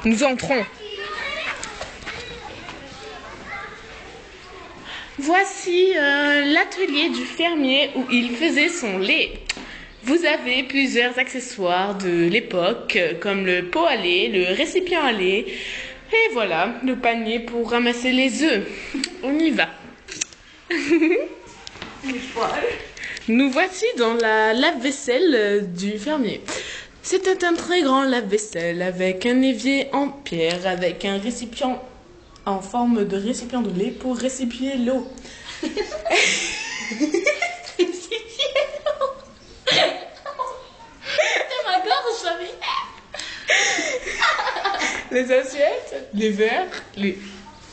Nous entrons. Voici l'atelier du fermier où il faisait son lait. Vous avez plusieurs accessoires de l'époque, comme le pot à lait, le récipient à lait, et voilà, le panier pour ramasser les œufs. On y va. Nous voici dans la lave-vaisselle du fermier. C'était un très grand lave-vaisselle avec un évier en pierre, avec un récipient en forme de récipient de lait pour récipier l'eau. Les assiettes, les verres, les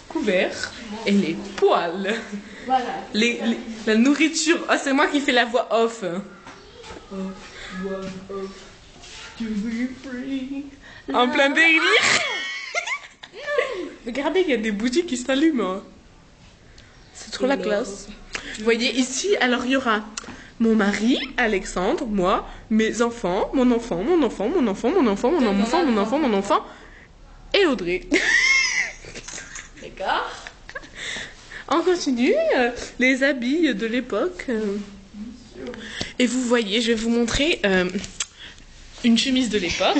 couverts et les poêles. Voilà. La nourriture. Ah, c'est moi qui fais la voix off. En plein délire. Regardez, il y a des bougies qui s'allument. Hein. C'est trop la classe. Vous voyez ici, alors il y aura mon mari, Alexandre, moi, mes enfants, mon enfant, mon enfant, mon enfant, mon enfant, mon enfant, mon enfant, mon enfant, et Audrey. D'accord. On continue, les habits de l'époque. Et vous voyez, je vais vous montrer une chemise de l'époque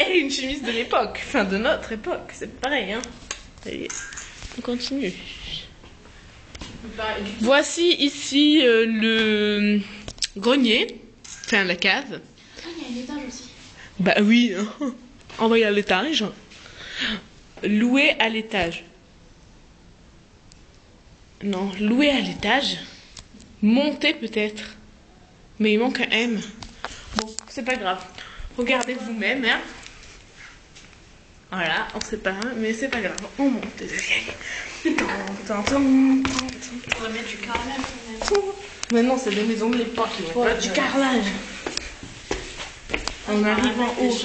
et une chemise de l'époque. Enfin, de notre époque, c'est pareil, hein. Allez, on continue. Voici ici le grenier, enfin la cave. Ah, il y a un étage aussi. Bah oui, hein. Envoyé à l'étage. Loué à l'étage. Non, loué à l'étage. Monté peut-être. Mais il manque un M. Bon, c'est pas grave. Regardez vous-même, hein. Voilà, on sait pas, mais c'est pas grave. On monte les escaliers. On va mettre du carrelage. Mais non, c'est des maisons de l'époque. Pas du carrelage. On arrive en haut.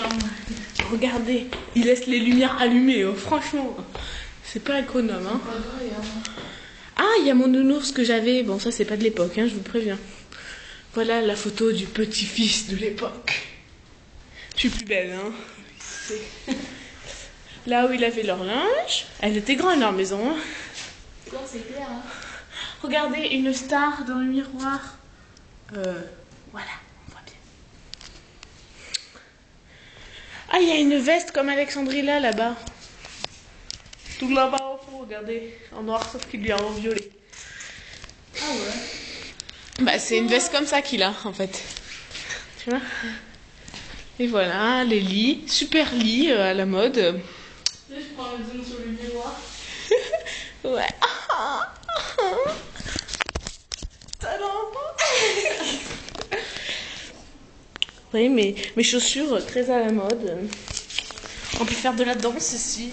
Regardez, il laisse les lumières allumées. Oh, franchement, c'est pas économe, hein. Ah, il y a mon nounours que j'avais. Bon, ça, c'est pas de l'époque, hein, je vous préviens. Voilà la photo du petit-fils de l'époque. Je suis plus belle, hein. Là où il avait leur linge. Elle était grande, leur maison. Hein. Non, c'est clair. Hein. Regardez, une star dans le miroir. Voilà, on voit bien. Ah, il y a une veste comme Alexandrina là-bas. Tout là-bas au fond, regardez. En noir, sauf qu'il lui a en violet. Ah ouais. Bah, c'est une veste comme ça qu'il a, en fait. Tu vois? Et voilà, les lits. Super lit à la mode. Là, je prends le zoom sur le miroir. Ouais. Oui, mes chaussures très à la mode. On peut faire de la danse ici.